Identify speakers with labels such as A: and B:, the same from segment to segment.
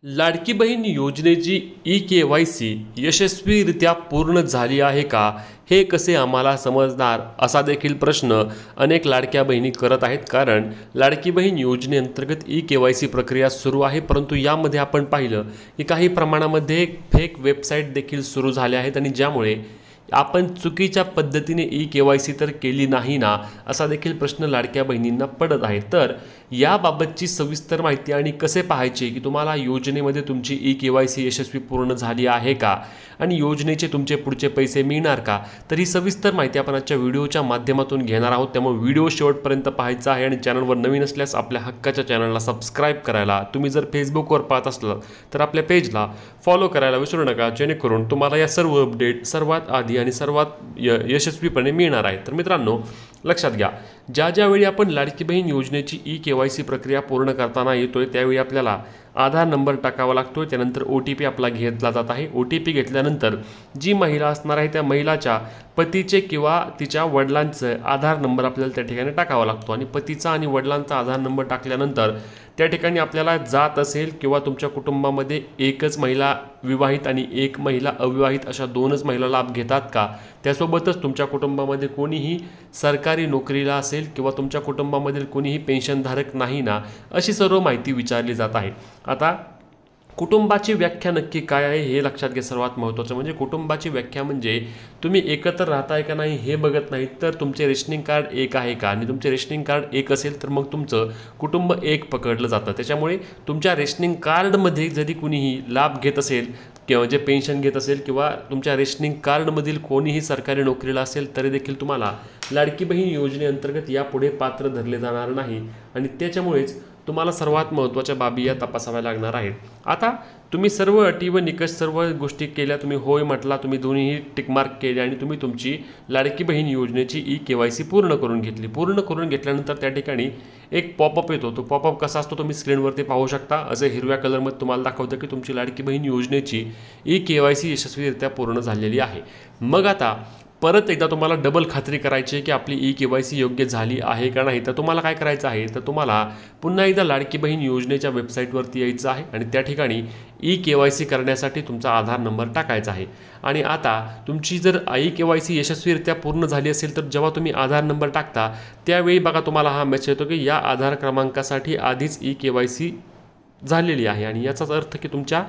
A: लाडकी बहीण योजनेची ई-के-वाय-सी यशस्वीरित्या पूर्ण झाली आहे का? हे कसे आम्हाला समजणार असा देखील प्रश्न अनेक लाडक्या बहिणी करत आहेत. कारण लाडकी बहीण योजनेअंतर्गत ई-के-वाय-सी प्रक्रिया सुरू आहे, परंतु यामध्ये आपण पाहिलं की काही प्रमाणामध्ये फेक वेबसाईट देखील सुरू झाल्या आहेत आणि ज्यामुळे आपण चुकीच्या पद्धतीने ई-के-वाय-सी तर केली नाही ना, असा देखील प्रश्न लाडक्या बहिणींना पडत आहे. तर याबाबतची सविस्तर माहिती आणि कसे पाहायचे की तुम्हाला योजनेमध्ये तुमची ई-के-वाय-सी यशस्वी पूर्ण झाली आहे का आणि योजनेचे तुमचे पुढचे पैसे मिळणार का, तर ही सविस्तर माहिती आपण आजच्या व्हिडिओच्या माध्यमातून घेणार आहोत. त्यामुळे व्हिडिओ शेवटपर्यंत पाहायचा आहे आणि चॅनलवर नवीन असल्यास आपल्या हक्काच्या चॅनलला सबस्क्राईब करायला, तुम्ही जर फेसबुकवर पाहत असलात तर आपल्या पेजला फॉलो करायला विसरू नका, जेणेकरून तुम्हाला या सर्व अपडेट सर्वात आधी आणि सर्वात यशस्वीपणे मिळणार आहे. तर मित्रांनो, लक्षात घ्या, ज्यावेळी आपण लाडकी बहीण योजनेची ई-के-वाय-सी प्रक्रिया पूर्ण करताना येतोय त्यावेळी आपल्याला आधार नंबर टाकावा लागतोय. त्यानंतर OTP आपला घेतला जात आहे. OTP घेतल्यानंतर जी महिला असणार आहे त्या महिलाच्या पतीचे किंवा तिच्या वडिलांचं आधार नंबर आपल्याला त्या ठिकाणी टाकावा लागतो आणि पतीचा आणि वडिलांचा आधार नंबर टाकल्यानंतर त्या ठिकाणी आपल्याला जात असेल किंवा तुमच्या कुटुंबामध्ये एकच महिला विवाहित आणि एक महिला अविवाहित अशा दोनच महिला लाभ घेतात का, त्यासोबतच तुमच्या कुटुंबामध्ये कोणीही सरकारी नोकरीला असेल किंवा तुमच्या कुटुंबामधील कोणीही पेन्शनधारक नाही ना, अशी सर्व माहिती विचारली जात आहे. आता कुटुंबाची व्याख्या नक्की काय आहे हे लक्षात घ्या. सर्वात महत्त्वाचं म्हणजे कुटुंबाची व्याख्या म्हणजे तुम्ही एकत्र राहताय का नाही हे बघत नाहीत, तर तुमचे रेशनिंग कार्ड एक आहे का, आणि तुमचे रेशनिंग कार्ड एक असेल तर मग तुमचं कुटुंब एक पकडलं जातं. त्याच्यामुळे तुमच्या रेशनिंग कार्डमध्ये जरी कुणीही लाभ घेत असेल किंवा जे पेन्शन घेत असेल किंवा तुमच्या रेशनिंग कार्डमधील कोणीही सरकारी नोकरीला असेल तरी देखील तुम्हाला लाडकी बहीण योजनेअंतर्गत यापुढे पात्र धरले जाणार नाही आणि त्याच्यामुळेच तुम्हाला सर्वात महत्त्वाच्या बाबी या तपासाव्या लागणार आहेत. आता तुम्ही सर्व अटी व निकष सर्व गोष्टी केल्या, तुम्ही होय म्हटला, तुम्ही दोन्हीही टिकमार्क केले आणि तुम्ही तुमची लाडकी बहीण योजनेची ई-के-वाय-सी पूर्ण करून घेतली. पूर्ण करून घेतल्यानंतर त्या ठिकाणी एक पॉपअप येतो. तो पॉपअप कसा असतो तुम्ही स्क्रीनवरती पाहू शकता. असे हिरव्या कलरमध्ये तुम्हाला दाखवतं की तुमची लाडकी बहीण योजनेची ई-के-वाय-सी यशस्वीरित्या पूर्ण झालेली आहे. मग आता परत एकदा तुम्हाला डबल खात्री करायची आहे की आपली ई-के-वाय-सी योग्य झाली आहे का नाही, तर तुम्हाला काय करायचं आहे, तर तुम्हाला पुन्हा एकदा लाडकी बहीण योजनेच्या वेबसाईटवरती यायचं आहे आणि त्या ठिकाणी ई-के-वाय-सी करण्यासाठी तुमचा आधार नंबर टाकायचा आहे. आणि आता तुमची जर ई-के-वाय-सी यशस्वीरित्या पूर्ण झाली असेल तर जेव्हा तुम्ही आधार नंबर टाकता त्यावेळी बघा तुम्हाला हा मेसेज येतो की या आधार क्रमांकासाठी आधीच ई-के-वाय-सी झालेली आहे आणि याचाच अर्थ की तुमच्या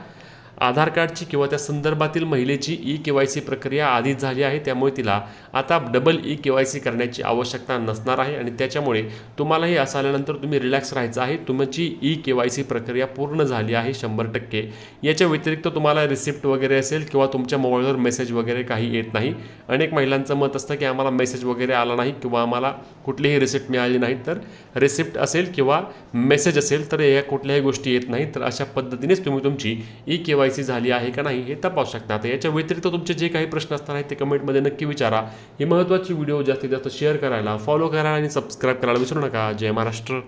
A: आधार कार्डची किंवा त्या संदर्भातील महिलेची ई-के-वाय-सी प्रक्रिया आधीच झाली आहे. त्यामुळे तिला आता डबल ई-के-वाय-सी करण्याची आवश्यकता नसणार आहे आणि त्याच्यामुळे तुम्हालाही असं आल्यानंतर तुम्ही रिलॅक्स राहायचं आहे. तुमची ई-के-वाय-सी प्रक्रिया पूर्ण झाली आहे 100%. याच्या व्यतिरिक्त तुम्हाला रिसिप्ट वगैरे असेल किंवा तुमच्या मोबाईलवर मेसेज वगैरे काही येत नाही. अनेक महिलांचं मत असतं की आम्हाला मेसेज वगैरे आला नाही किंवा आम्हाला कुठलीही रिसिप्ट मिळाली नाही. तर रिसिप्ट असेल किंवा मेसेज असेल तर या कुठल्याही गोष्टी येत नाही. तर अशा पद्धतीनेच तुम्ही तुमची ई-के-वाय-सी झाली आहे का नाही हे तपासू शकता. आता याच्या व्यतिरिक्त तुमचे जे काही प्रश्न असणार आहेत ते कमेंटमध्ये नक्की विचारा. ही महत्त्वाची व्हिडिओ जास्तीत जास्त शेअर करायला, फॉलो करायला आणि सबस्क्राईब करायला विसरू नका. जय महाराष्ट्र.